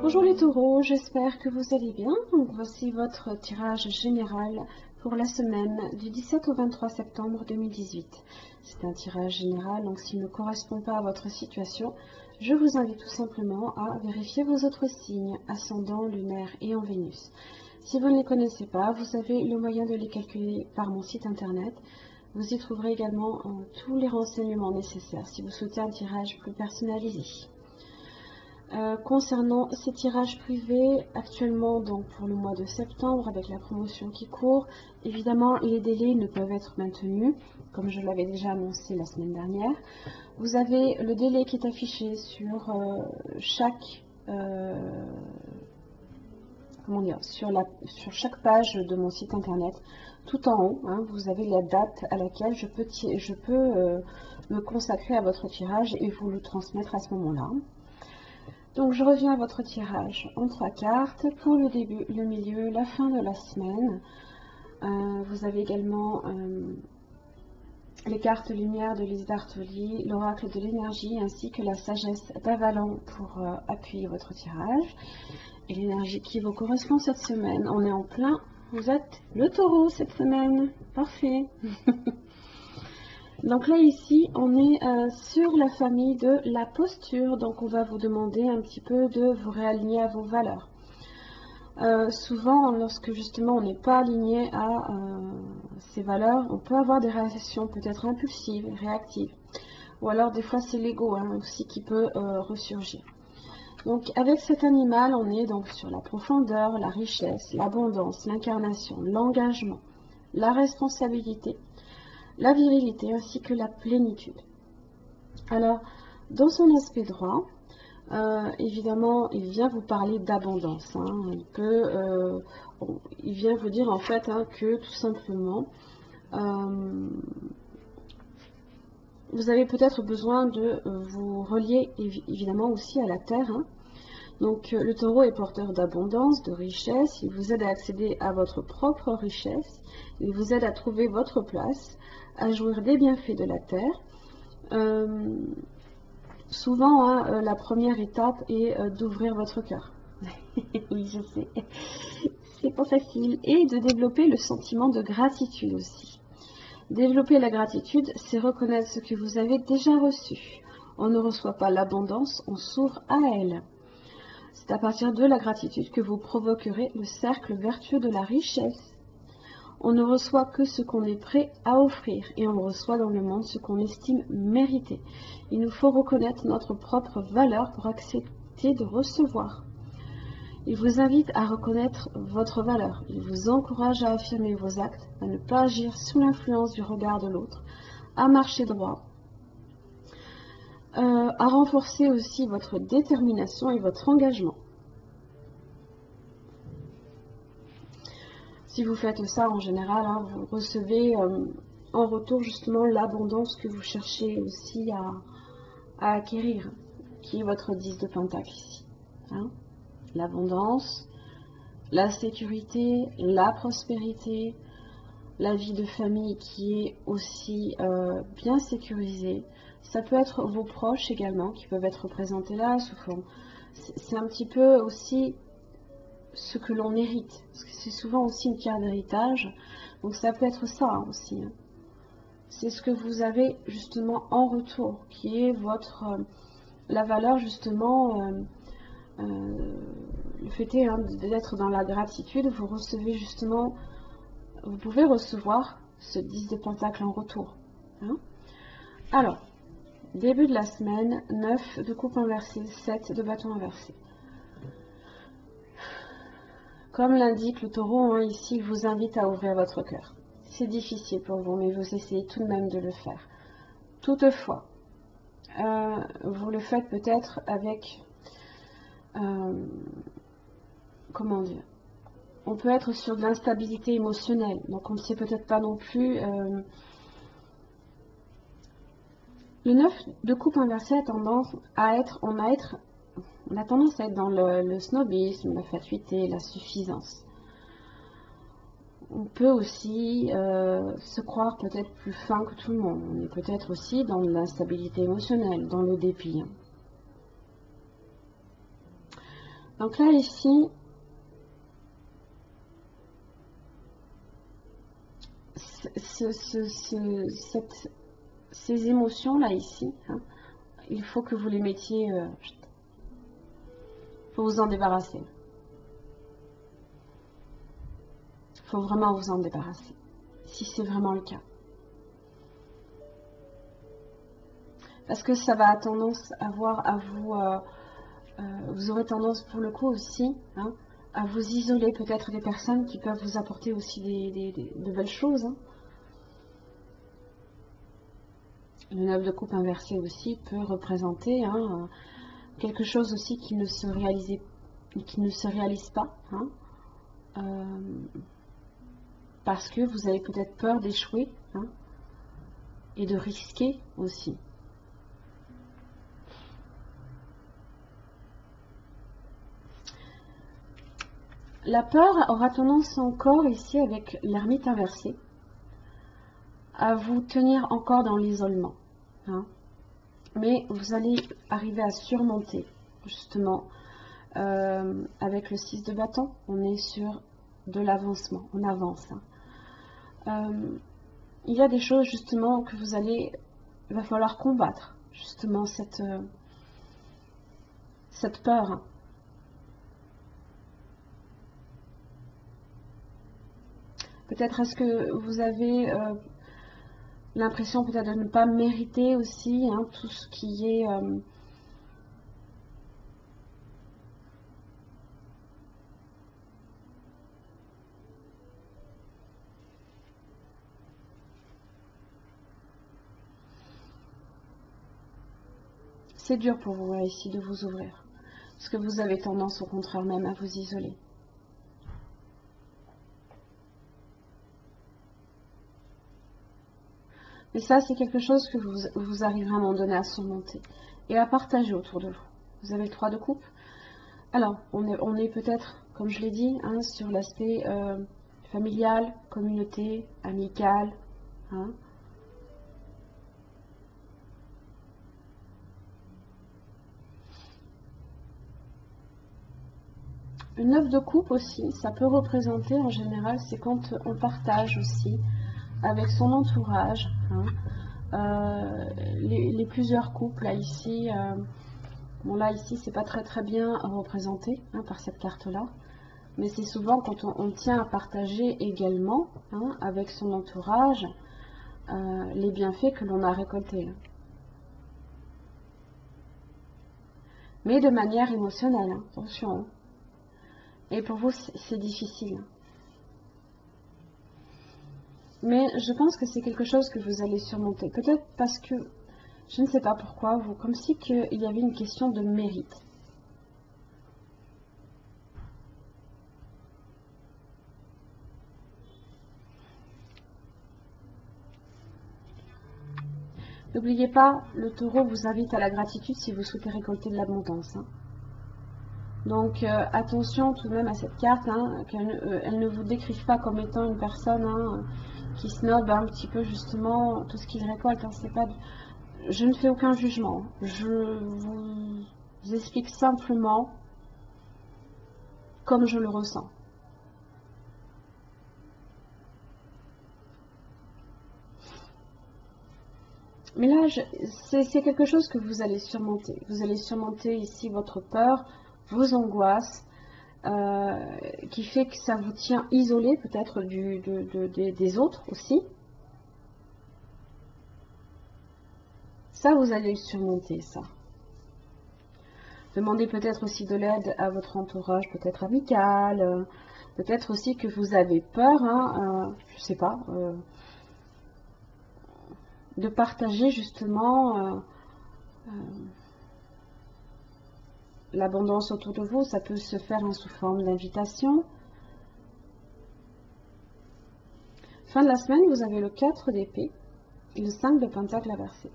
Bonjour les taureaux, j'espère que vous allez bien. Donc voici votre tirage général pour la semaine du 17 au 23 septembre 2018. C'est un tirage général, donc s'il ne correspond pas à votre situation, je vous invite tout simplement à vérifier vos autres signes, ascendant, lunaire et en Vénus. Si vous ne les connaissez pas, vous avez le moyen de les calculer par mon site internet. Vous y trouverez également tous les renseignements nécessaires si vous souhaitez un tirage plus personnalisé. Concernant ces tirages privés, actuellement donc pour le mois de septembre avec la promotion qui court, évidemment les délais ne peuvent être maintenus, comme je l'avais déjà annoncé la semaine dernière. Vous avez le délai qui est affiché sur sur chaque page de mon site internet, tout en haut, vous avez la date à laquelle je peux me consacrer à votre tirage et vous le transmettre à ce moment-là. Donc je reviens à votre tirage en 3 cartes pour le début, le milieu, la fin de la semaine. Vous avez également les cartes lumière de Lise Dartoli, l'oracle de l'énergie ainsi que la sagesse d'Avalon pour appuyer votre tirage. Et l'énergie qui vous correspond cette semaine, on est en plein, vous êtes le taureau cette semaine, parfait. Donc là ici on est sur la famille de la posture, donc on va vous demander un petit peu de vous réaligner à vos valeurs. Souvent lorsque justement on n'est pas aligné à ces valeurs, on peut avoir des réactions peut-être impulsives, réactives, ou alors des fois c'est l'ego aussi qui peut ressurgir. Donc avec cet animal on est donc sur la profondeur, la richesse, l'abondance, l'incarnation, l'engagement, la responsabilité, la virilité ainsi que la plénitude. Alors, dans son aspect droit, évidemment, il vient vous parler d'abondance. Il vient vous dire en fait que tout simplement, vous avez peut-être besoin de vous relier évidemment aussi à la terre. Donc, le taureau est porteur d'abondance, de richesse. Il vous aide à accéder à votre propre richesse. Il vous aide à trouver votre place, à jouir des bienfaits de la terre. Souvent, la première étape est d'ouvrir votre cœur. Oui, je sais, c'est pas facile. Et de développer le sentiment de gratitude aussi. Développer la gratitude, c'est reconnaître ce que vous avez déjà reçu. On ne reçoit pas l'abondance, on s'ouvre à elle. C'est à partir de la gratitude que vous provoquerez le cercle vertueux de la richesse. On ne reçoit que ce qu'on est prêt à offrir et on reçoit dans le monde ce qu'on estime mériter. Il nous faut reconnaître notre propre valeur pour accepter de recevoir. Il vous invite à reconnaître votre valeur. Il vous encourage à affirmer vos actes, à ne pas agir sous l'influence du regard de l'autre, à marcher droit, à renforcer aussi votre détermination et votre engagement. Si vous faites ça en général, vous recevez en retour justement l'abondance que vous cherchez aussi à acquérir, qui est votre 10 de pentacle ici. L'abondance, la sécurité, la prospérité, la vie de famille qui est aussi bien sécurisée. Ça peut être vos proches également qui peuvent être représentés là sous forme. C'est un petit peu aussi ce que l'on hérite, parce que c'est souvent aussi une pierre d'héritage, donc ça peut être ça aussi. C'est ce que vous avez justement en retour, qui est la valeur justement, le fait d'être dans la gratitude, vous recevez justement, vous pouvez recevoir ce 10 de pentacle en retour. Alors, début de la semaine, 9 de coupe inversée, 7 de bâton inversé. Comme l'indique le taureau, ici, il vous invite à ouvrir votre cœur. C'est difficile pour vous, mais vous essayez tout de même de le faire. Toutefois, vous le faites peut-être avec... comment dire? On peut être sur de l'instabilité émotionnelle, donc on ne sait peut-être pas non plus... Le 9 de coupe inversé a tendance à être... On a tendance à être dans le snobisme, la fatuité, la suffisance. On peut aussi se croire peut-être plus fin que tout le monde. On est peut-être aussi dans l'instabilité émotionnelle, dans le dépit. Donc là, ici, ces émotions-là, ici, hein, il faut que vous les mettiez, il faut vous en débarrasser. Il faut vraiment vous en débarrasser, si c'est vraiment le cas. Parce que ça va tendance à vous, vous aurez tendance pour le coup aussi, hein, à vous isoler peut-être des personnes qui peuvent vous apporter aussi de belles choses. Hein. Le 9 de coupe inversé aussi peut représenter hein, quelque chose aussi qui ne se réalise pas. Hein, parce que vous avez peut-être peur d'échouer hein, et de risquer aussi. La peur aura tendance encore ici avec l'ermite inversé à vous tenir encore dans l'isolement. Hein. Mais vous allez arriver à surmonter justement avec le 6 de bâton. On est sur de l'avancement, on avance. Hein. Il y a des choses justement que il va falloir combattre, justement cette peur. Hein. Peut-être est-ce que vous avez l'impression peut-être de ne pas mériter aussi hein, tout ce qui est c'est dur pour vous ici de vous ouvrir, parce que vous avez tendance au contraire même à vous isoler. Mais ça, c'est quelque chose que vous arriverez à un moment donné à surmonter et à partager autour de vous. Vous avez le 3 de coupe. Alors, on est peut-être, comme je l'ai dit, hein, sur l'aspect familial, communauté, amical. Hein. Le 9 de coupe aussi, ça peut représenter en général, c'est quand on partage aussi avec son entourage. Hein. Les plusieurs couples là ici, bon là ici c'est pas très bien représenté hein, par cette carte là, mais c'est souvent quand on tient à partager également hein, avec son entourage les bienfaits que l'on a récoltés. Mais de manière émotionnelle, hein, attention. Hein. Et pour vous c'est difficile. Mais je pense que c'est quelque chose que vous allez surmonter. Peut-être parce que, je ne sais pas pourquoi, comme si il y avait une question de mérite. N'oubliez pas, le taureau vous invite à la gratitude si vous souhaitez récolter de l'abondance. Hein. Donc attention tout de même à cette carte, hein, qu'elle ne vous décrive pas comme étant une personne hein, qui snob un petit peu justement tout ce qu'il récolte. Hein, c'est pas, je ne fais aucun jugement, je vous explique simplement comme je le ressens. Mais là, c'est quelque chose que vous allez surmonter. Vous allez surmonter ici votre peur, vos angoisses, qui fait que ça vous tient isolé peut-être des autres aussi. Ça, vous allez le surmonter, ça. Demandez peut-être aussi de l'aide à votre entourage, peut-être amical, peut-être aussi que vous avez peur, hein, je sais pas, de partager justement l'abondance autour de vous. Ça peut se faire sous forme d'invitation. Fin de la semaine, vous avez le 4 d'épée et le 5 de pentacle inversé.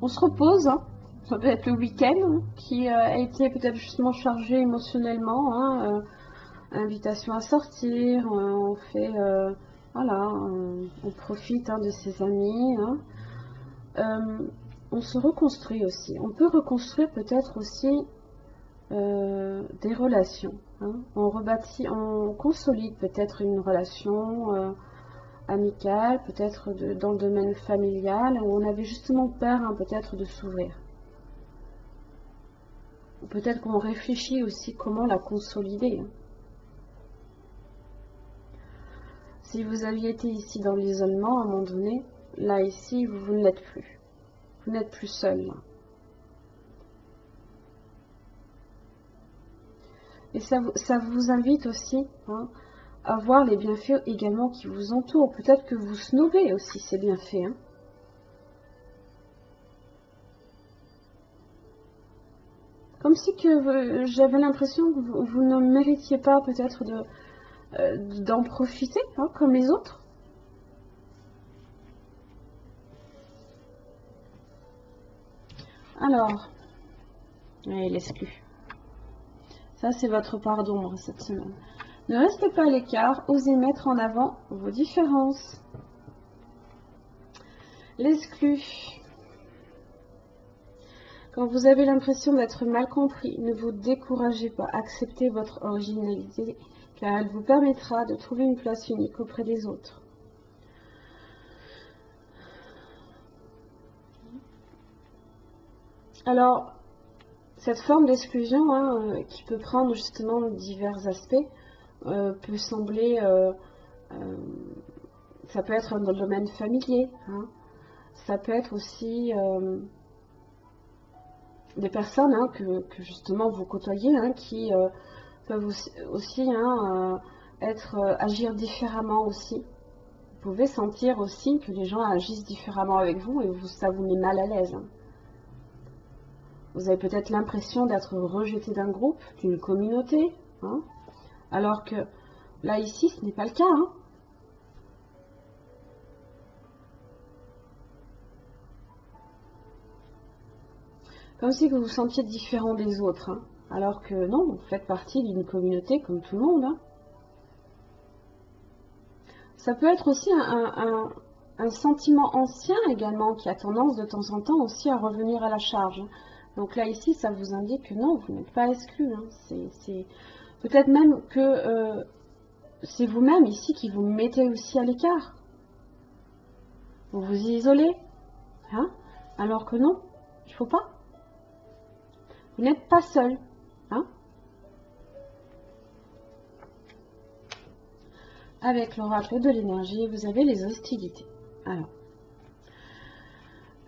On se repose, hein. Ça peut être le week-end hein, qui a été peut-être justement chargé émotionnellement. Hein, invitation à sortir, on fait Voilà, on profite de ses amis. On se reconstruit aussi. On peut reconstruire peut-être aussi des relations. On rebâtit, on consolide peut-être une relation amicale, peut-être dans le domaine familial, où on avait justement peur peut-être de s'ouvrir. Peut-être qu'on réfléchit aussi comment la consolider. Si vous aviez été ici dans l'isolement, à un moment donné, là, ici, vous ne l'êtes plus. Vous n'êtes plus seul. Là. Et ça vous invite aussi à voir les bienfaits également qui vous entourent. Peut-être que vous snobez aussi ces bienfaits. Comme si que j'avais l'impression que vous ne méritiez pas peut-être d'en profiter comme les autres. Alors, l'exclu. Ça, c'est votre part d'ombre cette semaine. Ne restez pas à l'écart, osez mettre en avant vos différences. L'exclu. Quand vous avez l'impression d'être mal compris, ne vous découragez pas, acceptez votre originalité, car elle vous permettra de trouver une place unique auprès des autres. Alors, cette forme d'exclusion, qui peut prendre justement divers aspects, peut sembler, ça peut être dans le domaine familier, ça peut être aussi des personnes que justement vous côtoyez, qui peuvent aussi agir différemment aussi. Vous pouvez sentir aussi que les gens agissent différemment avec vous et ça vous met mal à l'aise. Vous avez peut-être l'impression d'être rejeté d'un groupe, d'une communauté, alors que là, ici, ce n'est pas le cas. Comme si vous vous sentiez différent des autres, alors que non, vous faites partie d'une communauté comme tout le monde. Ça peut être aussi un sentiment ancien également qui a tendance de temps en temps aussi à revenir à la charge. Donc là, ici, ça vous indique que non, vous n'êtes pas exclu. C'est peut-être même que c'est vous-même ici qui vous mettez aussi à l'écart. Vous vous isolez, alors que non, il ne faut pas. Vous n'êtes pas seul. Avec l'oracle de l'énergie, vous avez les hostilités. Alors,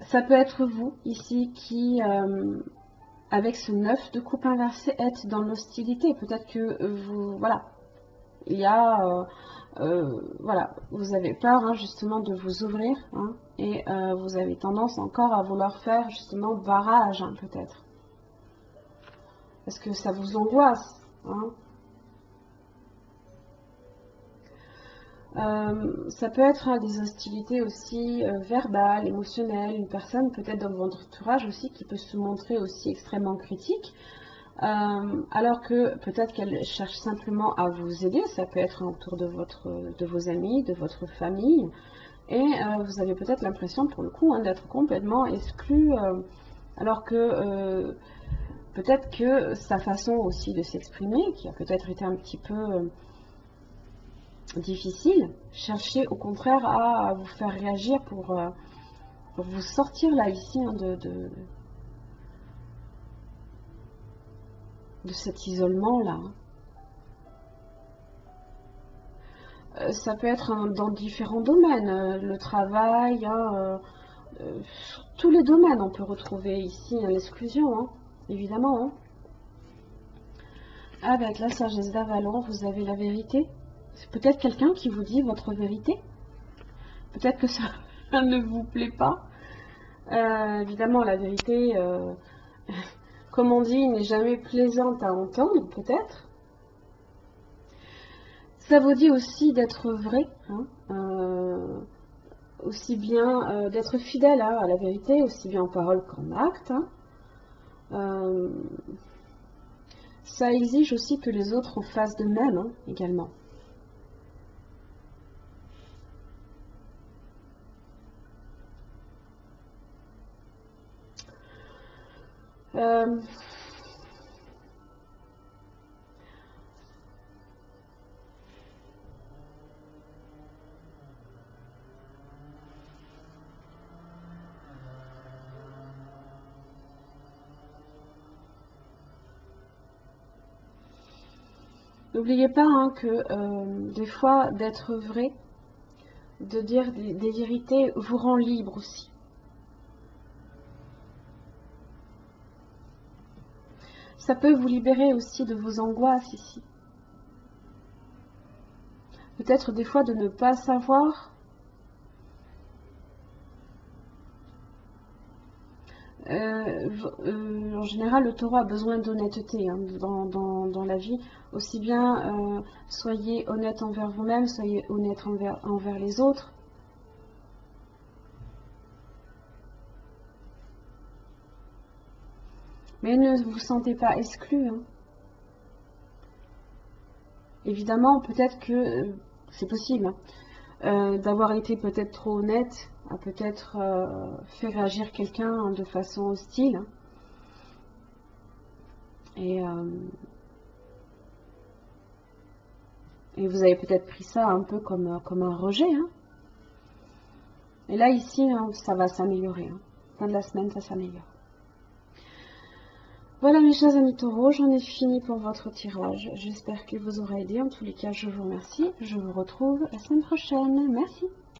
ça peut être vous ici qui, avec ce 9 de coupe inversé, êtes dans l'hostilité. Peut-être que vous, voilà, il y a, voilà, vous avez peur justement de vous ouvrir et vous avez tendance encore à vouloir faire justement barrage peut-être. Parce que ça vous angoisse. Ça peut être des hostilités aussi verbales, émotionnelles, une personne peut-être dans votre entourage aussi qui peut se montrer aussi extrêmement critique, alors que peut-être qu'elle cherche simplement à vous aider, ça peut être autour de vos amis, de votre famille, et vous avez peut-être l'impression pour le coup d'être complètement exclu, alors que peut-être que sa façon aussi de s'exprimer, qui a peut-être été un petit peu difficile, cherchez au contraire à vous faire réagir pour vous sortir là ici de cet isolement là. Ça peut être dans différents domaines, le travail, tous les domaines on peut retrouver ici l'exclusion, évidemment. Avec la sagesse d'Avalon, vous avez la vérité. C'est peut-être quelqu'un qui vous dit votre vérité. Peut-être que ça ne vous plaît pas. Évidemment, la vérité, comme on dit, n'est jamais plaisante à entendre, peut-être. Ça vous dit aussi d'être vrai, aussi bien d'être fidèle à la vérité, aussi bien en parole qu'en acte. Ça exige aussi que les autres en fassent de même, également. Euh, N'oubliez pas hein, que des fois, d'être vrai, de dire des vérités, vous rend libre aussi. Ça peut vous libérer aussi de vos angoisses ici. Peut-être des fois de ne pas savoir. En général, le taureau a besoin d'honnêteté hein, dans la vie. Aussi bien, soyez honnête envers vous-même, soyez honnête envers les autres. Mais ne vous sentez pas exclu. Hein. Évidemment, peut-être que c'est possible d'avoir été peut-être trop honnête, a peut-être fait réagir quelqu'un de façon hostile. Et vous avez peut-être pris ça un peu comme un rejet. Hein. Et là, ici, hein, ça va s'améliorer. Hein. Fin de la semaine, ça s'améliore. Voilà mes chers amis taureaux, j'en ai fini pour votre tirage. J'espère qu'il vous aura aidé. En tous les cas, je vous remercie. Je vous retrouve la semaine prochaine. Merci.